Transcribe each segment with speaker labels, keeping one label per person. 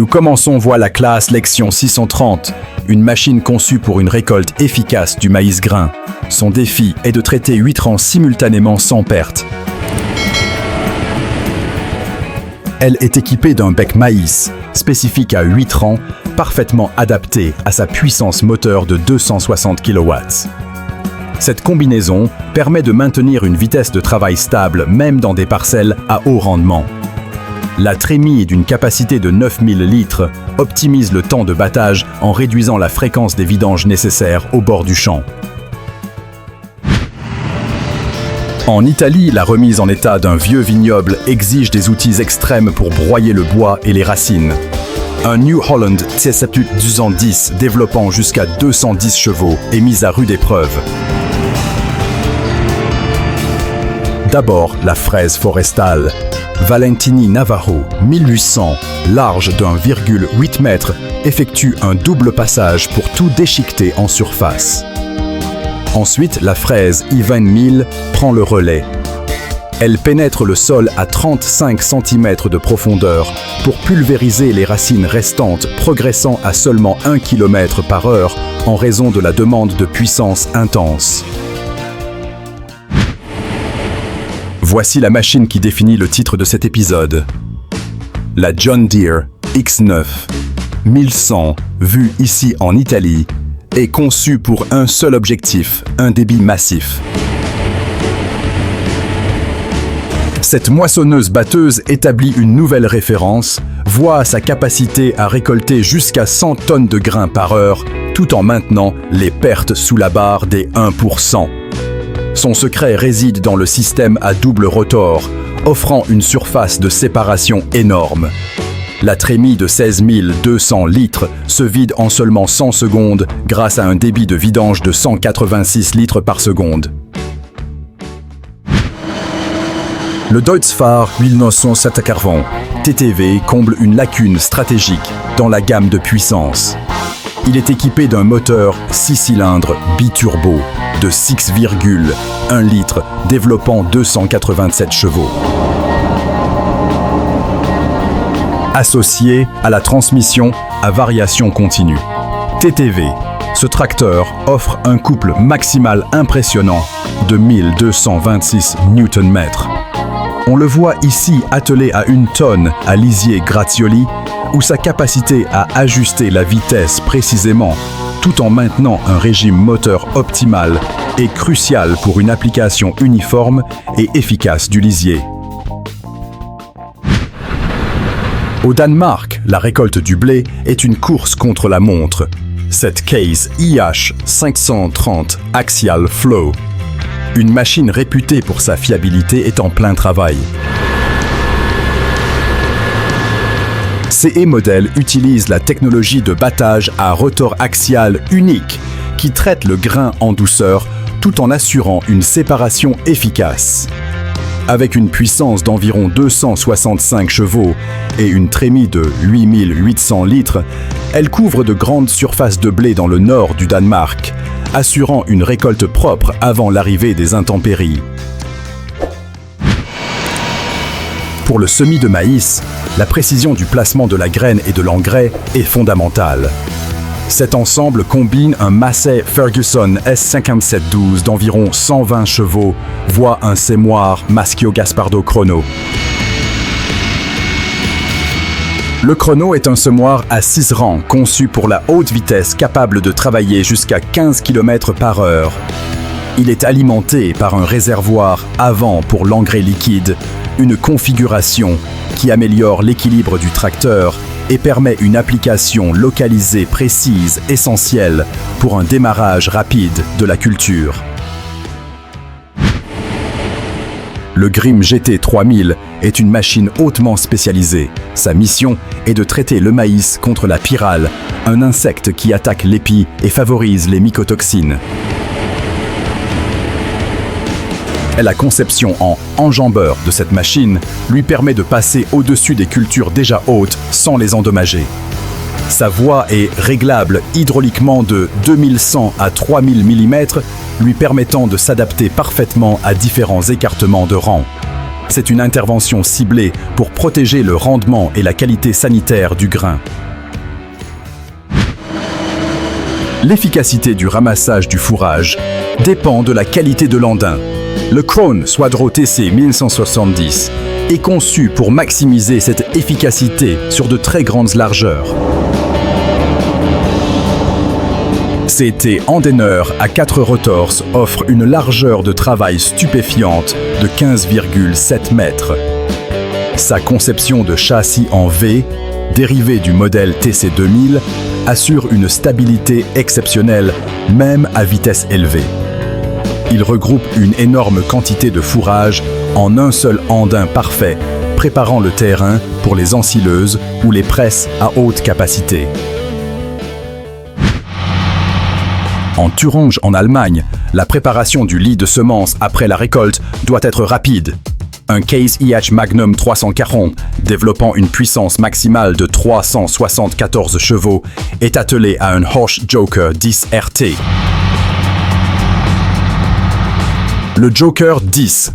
Speaker 1: Nous commençons la classe lection 630, une machine conçue pour une récolte efficace du maïs grain. Son défi est de traiter 8 rangs simultanément sans perte. Elle est équipée d'un bec maïs, spécifique à 8 rangs, parfaitement adapté à sa puissance moteur de 260 kW. Cette combinaison permet de maintenir une vitesse de travail stable même dans des parcelles à haut rendement. La trémie d'une capacité de 9000 litres optimise le temps de battage en réduisant la fréquence des vidanges nécessaires au bord du champ. En Italie, la remise en état d'un vieux vignoble exige des outils extrêmes pour broyer le bois et les racines. Un New Holland T710 développant jusqu'à 210 chevaux est mis à rude épreuve. D'abord, la fraise forestale. Valentini Navarro, 1800, large d'1,8 m, effectue un double passage pour tout déchiqueter en surface. Ensuite, la fraise Ivan 1000 prend le relais. Elle pénètre le sol à 35 cm de profondeur pour pulvériser les racines restantes, progressant à seulement 1 km/h en raison de la demande de puissance intense. Voici la machine qui définit le titre de cet épisode. La John Deere X9 1100, vue ici en Italie, est conçue pour un seul objectif, un débit massif. Cette moissonneuse-batteuse établit une nouvelle référence, voit sa capacité à récolter jusqu'à 100 tonnes de grains par heure, tout en maintenant les pertes sous la barre des 1%. Son secret réside dans le système à double rotor, offrant une surface de séparation énorme. La trémie de 16 200 litres se vide en seulement 100 secondes grâce à un débit de vidange de 186 litres par seconde. Le Deutz-Fahr 1970 TTV comble une lacune stratégique dans la gamme de puissance. Il est équipé d'un moteur 6 cylindres biturbo de 6,1 litres développant 287 chevaux. Associé à la transmission à variation continue. TTV, ce tracteur offre un couple maximal impressionnant de 1226 Nm. On le voit ici attelé à 1 tonne à lisier Grazioli, où sa capacité à ajuster la vitesse précisément, tout en maintenant un régime moteur optimal, est crucial pour une application uniforme et efficace du lisier. Au Danemark, la récolte du blé est une course contre la montre. Cette Case IH 530 Axial Flow, une machine réputée pour sa fiabilité, est en plein travail. CE modèle utilise la technologie de battage à rotor axial unique qui traite le grain en douceur tout en assurant une séparation efficace. Avec une puissance d'environ 265 chevaux et une trémie de 8800 litres, elle couvre de grandes surfaces de blé dans le nord du Danemark, assurant une récolte propre avant l'arrivée des intempéries. Pour le semis de maïs, la précision du placement de la graine et de l'engrais est fondamentale. Cet ensemble combine un Massey Ferguson S5712 d'environ 120 chevaux, voire un sémoir Maschio Gaspardo Chrono. Le Chrono est un semoir à 6 rangs conçu pour la haute vitesse capable de travailler jusqu'à 15 km/h. Il est alimenté par un réservoir avant pour l'engrais liquide, une configuration qui améliore l'équilibre du tracteur et permet une application localisée précise essentielle pour un démarrage rapide de la culture. Le Grimm GT 3000 est une machine hautement spécialisée. Sa mission est de traiter le maïs contre la pyrale, un insecte qui attaque l'épi et favorise les mycotoxines. La conception en enjambeur de cette machine lui permet de passer au-dessus des cultures déjà hautes sans les endommager. Sa voie est réglable hydrauliquement de 2100 à 3000 mm, lui permettant de s'adapter parfaitement à différents écartements de rang. C'est une intervention ciblée pour protéger le rendement et la qualité sanitaire du grain. L'efficacité du ramassage du fourrage dépend de la qualité de l'andain. Le Krone Swadro TC 1170 est conçu pour maximiser cette efficacité sur de très grandes largeurs. CT Andener à 4 rotors offre une largeur de travail stupéfiante de 15,7 mètres. Sa conception de châssis en V, dérivé du modèle TC2000, assure une stabilité exceptionnelle, même à vitesse élevée. Il regroupe une énorme quantité de fourrage en un seul andin parfait, préparant le terrain pour les ensileuses ou les presses à haute capacité. En Thuringe, en Allemagne, la préparation du lit de semences après la récolte doit être rapide. Un Case IH Magnum 340, développant une puissance maximale de 374 chevaux, est attelé à un Horsch Joker 10 RT. Le Joker 10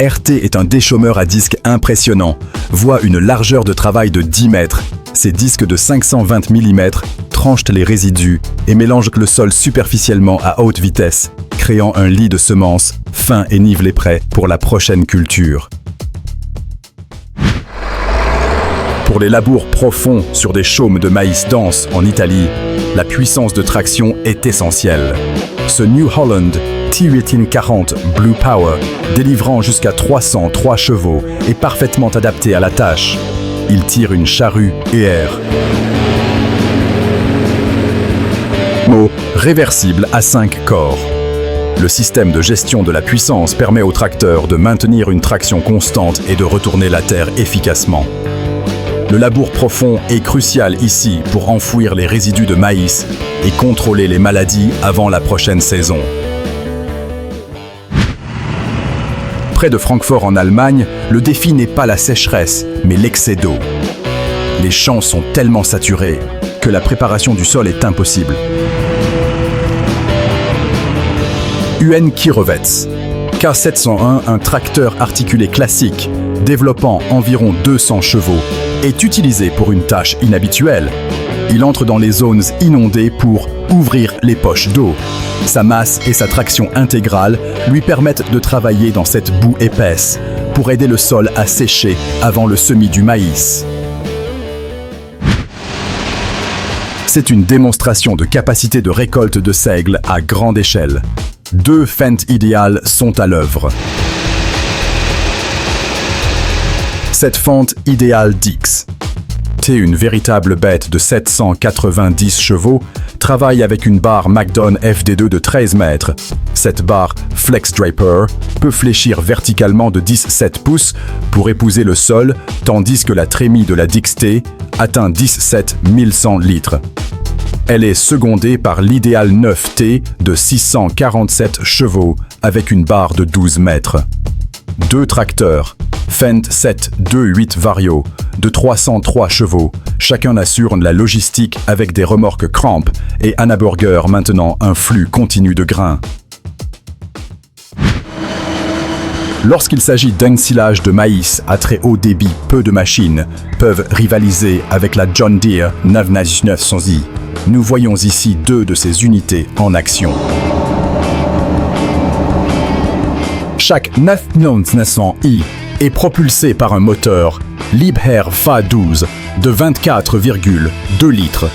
Speaker 1: RT est un déchaumeur à disque impressionnant, voit une largeur de travail de 10 mètres. Ses disques de 520 mm tranchent les résidus et mélangent le sol superficiellement à haute vitesse, créant un lit de semences fin et nivelé prêt pour la prochaine culture. Pour les labours profonds sur des chaumes de maïs denses en Italie, la puissance de traction est essentielle. Ce New Holland T1840 Blue Power, délivrant jusqu'à 303 chevaux, est parfaitement adapté à la tâche. Il tire une charrue ER. Réversible à 5 corps. Le système de gestion de la puissance permet au tracteur de maintenir une traction constante et de retourner la terre efficacement. Le labour profond est crucial ici pour enfouir les résidus de maïs et contrôler les maladies avant la prochaine saison. Près de Francfort en Allemagne, le défi n'est pas la sécheresse, mais l'excès d'eau. Les champs sont tellement saturés que la préparation du sol est impossible. UN Kirovets K701, un tracteur articulé classique, développant environ 200 chevaux, est utilisé pour une tâche inhabituelle. Il entre dans les zones inondées pour ouvrir les poches d'eau. Sa masse et sa traction intégrale lui permettent de travailler dans cette boue épaisse pour aider le sol à sécher avant le semis du maïs. C'est une démonstration de capacité de récolte de seigle à grande échelle. 2 Fendt idéales sont à l'œuvre. Cette fente idéale Dix, une véritable bête de 790 chevaux, travaille avec une barre Magnum FD2 de 13 mètres. Cette barre Flex Draper peut fléchir verticalement de 17 pouces pour épouser le sol, tandis que la trémie de la Dix T atteint 17 1100 litres. Elle est secondée par l'idéal 9T de 647 chevaux avec une barre de 12 mètres. 2 tracteurs, Fendt 728 Vario, de 303 chevaux. Chacun assure la logistique avec des remorques Cramp et Anna Burger maintenant un flux continu de grains. Lorsqu'il s'agit d'ensilage de maïs à très haut débit, peu de machines peuvent rivaliser avec la John Deere 9900i. Nous voyons ici 2 de ces unités en action. Chaque 9900i est propulsé par un moteur Liebherr FA12 de 24,2 litres,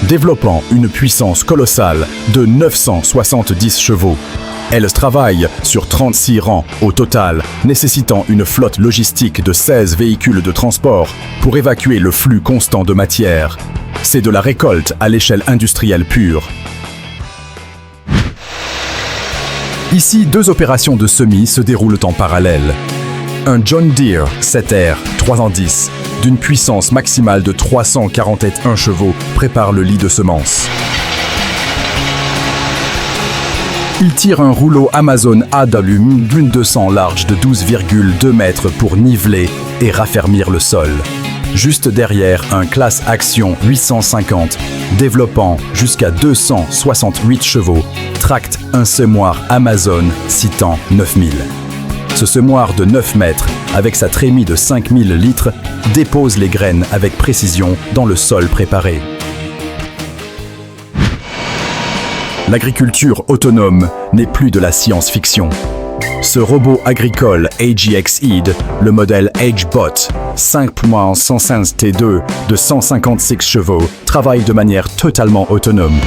Speaker 1: développant une puissance colossale de 970 chevaux. Elles travaillent sur 36 rangs au total, nécessitant une flotte logistique de 16 véhicules de transport pour évacuer le flux constant de matière. C'est de la récolte à l'échelle industrielle pure. Ici, 2 opérations de semis se déroulent en parallèle. Un John Deere 7R 310 d'une puissance maximale de 341 chevaux prépare le lit de semences. Il tire un rouleau Amazon AW d'une 200 large de 12,2 mètres pour niveler et raffermir le sol. Juste derrière, un Class Action 850, développant jusqu'à 268 chevaux, tracte un semoir Amazon citant 9000. Ce semoir de 9 mètres, avec sa trémie de 5000 litres, dépose les graines avec précision dans le sol préparé. L'agriculture autonome n'est plus de la science-fiction. Ce robot agricole AGX-ED, le modèle AgeBot 5.116T2 de 156 chevaux, travaille de manière totalement autonome.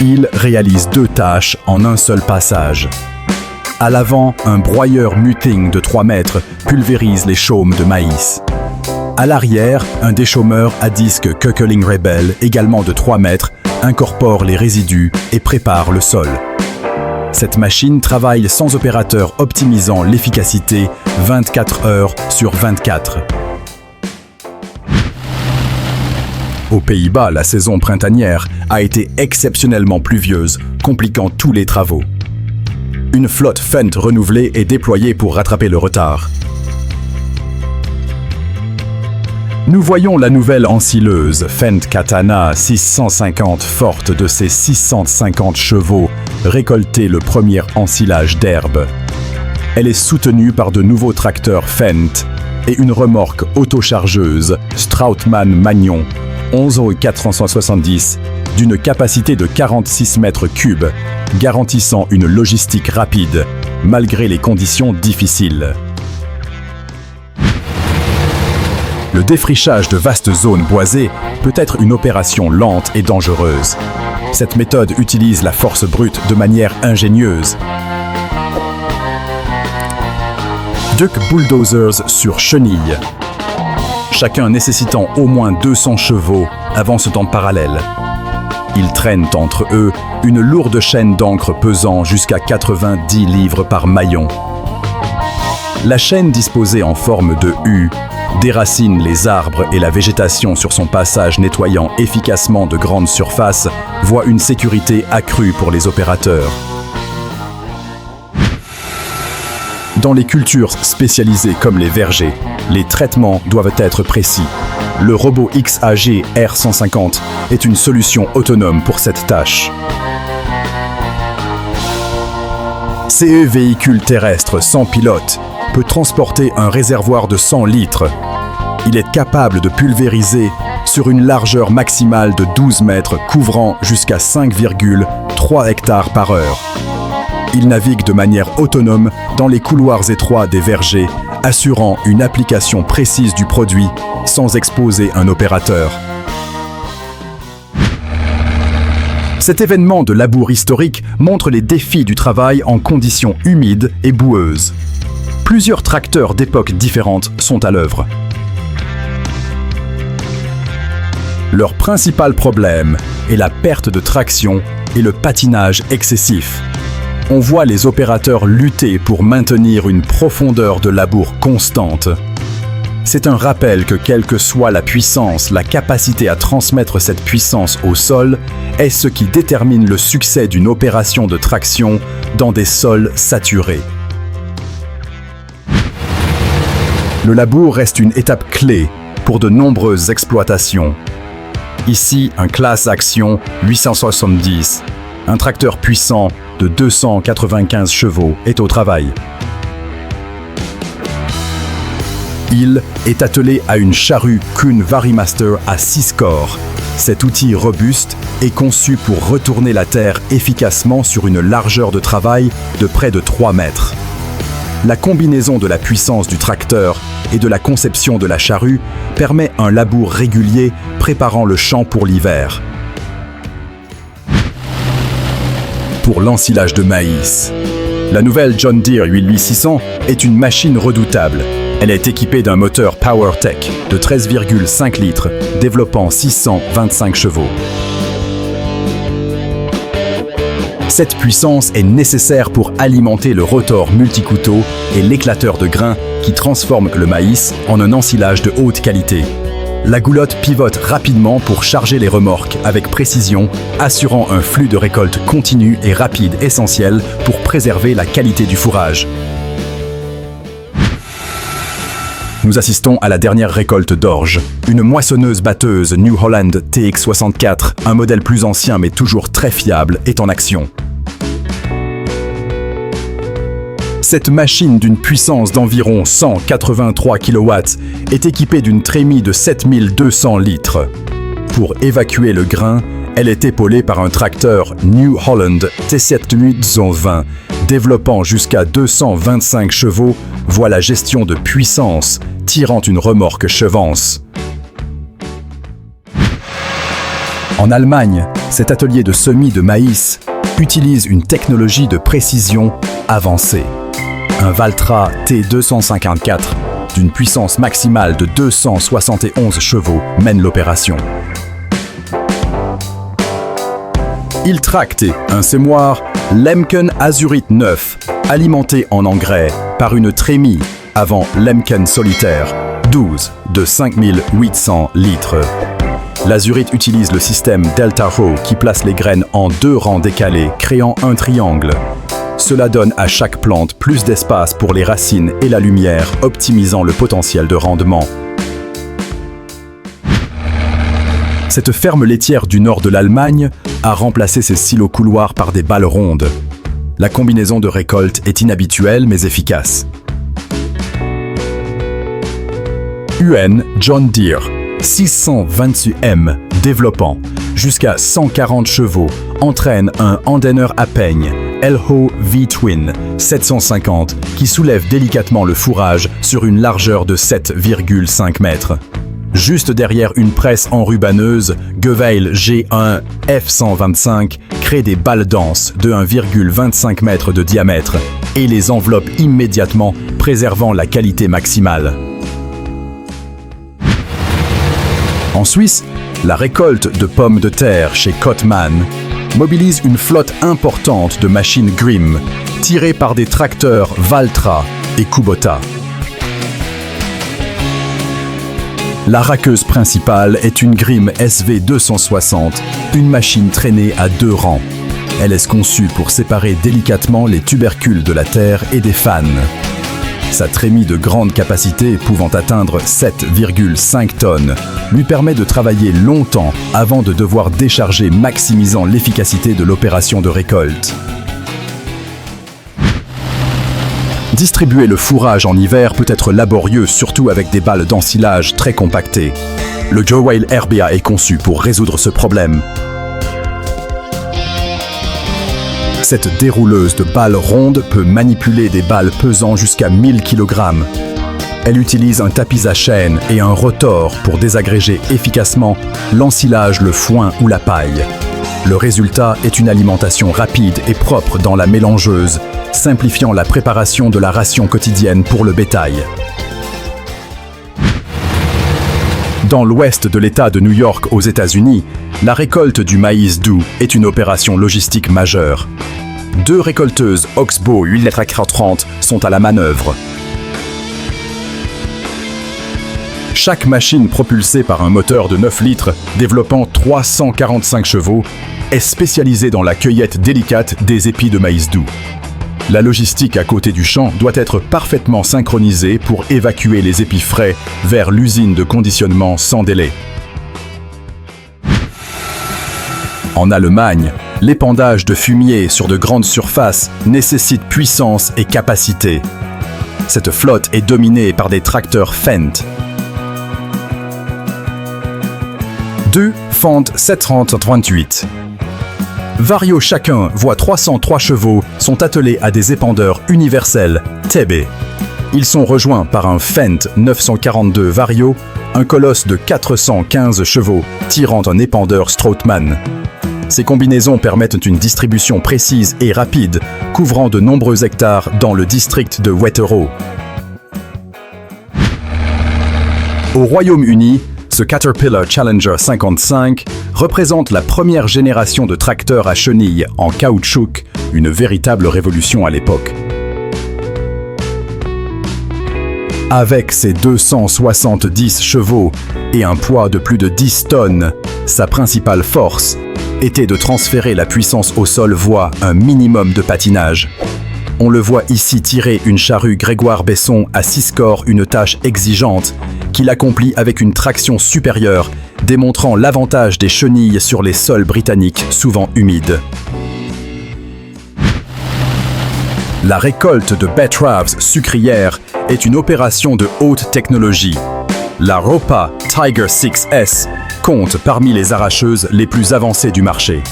Speaker 1: Il réalise 2 tâches en un seul passage. À l'avant, un broyeur muting de 3 mètres pulvérise les chaumes de maïs. À l'arrière, un déchaumeur à disque Köckerling Rebel, également de 3 mètres, incorpore les résidus et prépare le sol. Cette machine travaille sans opérateur, optimisant l'efficacité 24 heures sur 24. Aux Pays-Bas, la saison printanière a été exceptionnellement pluvieuse, compliquant tous les travaux. Une flotte Fendt renouvelée est déployée pour rattraper le retard. Nous voyons la nouvelle ensileuse Fendt Katana 650 forte de ses 650 chevaux récolter le premier ensilage d'herbe. Elle est soutenue par de nouveaux tracteurs Fendt et une remorque autochargeuse Strautmann Magnon 11,470 d'une capacité de 46 mètres cubes, garantissant une logistique rapide malgré les conditions difficiles. Le défrichage de vastes zones boisées peut être une opération lente et dangereuse. Cette méthode utilise la force brute de manière ingénieuse. Duck bulldozers sur chenilles. Chacun nécessitant au moins 200 chevaux avancent en parallèle. Ils traînent entre eux une lourde chaîne d'encre pesant jusqu'à 90 livres par maillon. La chaîne disposée en forme de U déracine les arbres et la végétation sur son passage, nettoyant efficacement de grandes surfaces, voit une sécurité accrue pour les opérateurs. Dans les cultures spécialisées comme les vergers, les traitements doivent être précis. Le robot XAG R150 est une solution autonome pour cette tâche. CE véhicule terrestre sans pilote peut transporter un réservoir de 100 litres. Il est capable de pulvériser sur une largeur maximale de 12 mètres, couvrant jusqu'à 5,3 hectares par heure. Il navigue de manière autonome dans les couloirs étroits des vergers, assurant une application précise du produit sans exposer un opérateur. Cet événement de labour historique montre les défis du travail en conditions humides et boueuses. Plusieurs tracteurs d'époques différentes sont à l'œuvre. Leur principal problème est la perte de traction et le patinage excessif. On voit les opérateurs lutter pour maintenir une profondeur de labour constante. C'est un rappel que quelle que soit la puissance, la capacité à transmettre cette puissance au sol est ce qui détermine le succès d'une opération de traction dans des sols saturés. Le labour reste une étape clé pour de nombreuses exploitations. Ici, un classe action 870, un tracteur puissant de 295 chevaux est au travail. Il est attelé à une charrue Kuhn Varimaster à 6 corps. Cet outil robuste est conçu pour retourner la terre efficacement sur une largeur de travail de près de 3 mètres. La combinaison de la puissance du tracteur et de la conception de la charrue permet un labour régulier préparant le champ pour l'hiver. Pour l'ensilage de maïs, la nouvelle John Deere 8600 est une machine redoutable. Elle est équipée d'un moteur PowerTech de 13,5 litres, développant 625 chevaux. Cette puissance est nécessaire pour alimenter le rotor multicouteau et l'éclateur de grains qui transforme le maïs en un ensilage de haute qualité. La goulotte pivote rapidement pour charger les remorques avec précision, assurant un flux de récolte continu et rapide essentiel pour préserver la qualité du fourrage. Nous assistons à la dernière récolte d'orge. Une moissonneuse-batteuse New Holland TX64, un modèle plus ancien mais toujours très fiable, est en action. Cette machine d'une puissance d'environ 183 kW est équipée d'une trémie de 7200 litres. Pour évacuer le grain, elle est épaulée par un tracteur New Holland T7820, développant jusqu'à 225 chevaux, voit la gestion de puissance, tirant une remorque chevance. En Allemagne, cet atelier de semis de maïs utilise une technologie de précision avancée. Un Valtra T254 d'une puissance maximale de 271 chevaux mène l'opération. Il tracte un semoir Lemken Azurit 9, alimenté en engrais par une trémie avant Lemken solitaire 12 de 5800 litres. L'Azurit utilise le système Delta Row qui place les graines en 2 rangs décalés, créant un triangle. Cela donne à chaque plante plus d'espace pour les racines et la lumière, optimisant le potentiel de rendement. Cette ferme laitière du nord de l'Allemagne a remplacé ses silos couloirs par des balles rondes. La combinaison de récolte est inhabituelle mais efficace. UN John Deere 628M, développant jusqu'à 140 chevaux, entraîne un Andener Appeigne Elho V-Twin 750 qui soulève délicatement le fourrage sur une largeur de 7,5 mètres. Juste derrière une presse enrubanneuse, Geweil G1 F125 crée des balles denses de 1,25 m de diamètre et les enveloppe immédiatement, préservant la qualité maximale. En Suisse, la récolte de pommes de terre chez Kottmann mobilise une flotte importante de machines Grimm, tirées par des tracteurs Valtra et Kubota. La raqueuse principale est une Grimm SV260, une machine traînée à 2 rangs. Elle est conçue pour séparer délicatement les tubercules de la terre et des fans. Sa trémie de grande capacité, pouvant atteindre 7,5 tonnes, lui permet de travailler longtemps avant de devoir décharger, maximisant l'efficacité de l'opération de récolte. Distribuer le fourrage en hiver peut être laborieux, surtout avec des balles d'ensilage très compactées. Le Geweil RBA est conçu pour résoudre ce problème. Cette dérouleuse de balles rondes peut manipuler des balles pesant jusqu'à 1000 kg. Elle utilise un tapis à chaîne et un rotor pour désagréger efficacement l'ensilage, le foin ou la paille. Le résultat est une alimentation rapide et propre dans la mélangeuse, simplifiant la préparation de la ration quotidienne pour le bétail. Dans l'ouest de l'État de New York aux États-Unis, la récolte du maïs doux est une opération logistique majeure. 2 récolteuses Oxbow 830 sont à la manœuvre. Chaque machine propulsée par un moteur de 9 litres développant 345 chevaux est spécialisée dans la cueillette délicate des épis de maïs doux. La logistique à côté du champ doit être parfaitement synchronisée pour évacuer les épis frais vers l'usine de conditionnement sans délai. En Allemagne, l'épandage de fumier sur de grandes surfaces nécessite puissance et capacité. Cette flotte est dominée par des tracteurs Fendt. 2 Fendt 738. Vario chacun voit 303 chevaux sont attelés à des épandeurs universels TB. Ils sont rejoints par un Fendt 942 Vario, un colosse de 415 chevaux tirant un épandeur Strootman. Ces combinaisons permettent une distribution précise et rapide, couvrant de nombreux hectares dans le district de Wetterau. Au Royaume-Uni, ce Caterpillar Challenger 55 représente la première génération de tracteurs à chenilles en caoutchouc, une véritable révolution à l'époque. Avec ses 270 chevaux et un poids de plus de 10 tonnes, sa principale force était de transférer la puissance au sol via un minimum de patinage. On le voit ici tirer une charrue Grégoire Besson à 6 corps, une tâche exigeante qu'il accomplit avec une traction supérieure, démontrant l'avantage des chenilles sur les sols britanniques souvent humides. La récolte de betteraves sucrières est une opération de haute technologie. La Ropa Tiger 6S compte parmi les arracheuses les plus avancées du marché.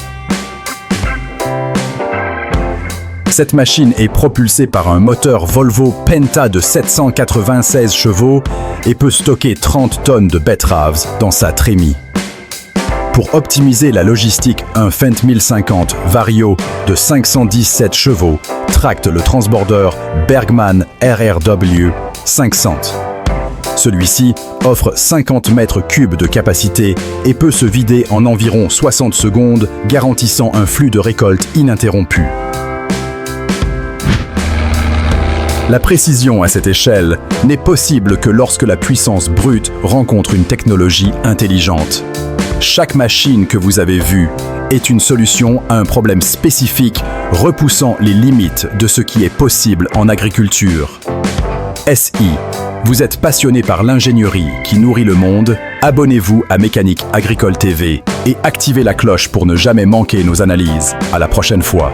Speaker 1: Cette machine est propulsée par un moteur Volvo Penta de 796 chevaux et peut stocker 30 tonnes de betteraves dans sa trémie. Pour optimiser la logistique, un Fendt 1050 Vario de 517 chevaux tracte le transborder Bergmann RRW 500. Celui-ci offre 50 mètres cubes de capacité et peut se vider en environ 60 secondes, garantissant un flux de récolte ininterrompu. La précision à cette échelle n'est possible que lorsque la puissance brute rencontre une technologie intelligente. Chaque machine que vous avez vue est une solution à un problème spécifique, repoussant les limites de ce qui est possible en agriculture. SI, vous êtes passionné par l'ingénierie qui nourrit le monde? Abonnez-vous à Mécanique Agricole TV et activez la cloche pour ne jamais manquer nos analyses. À la prochaine fois.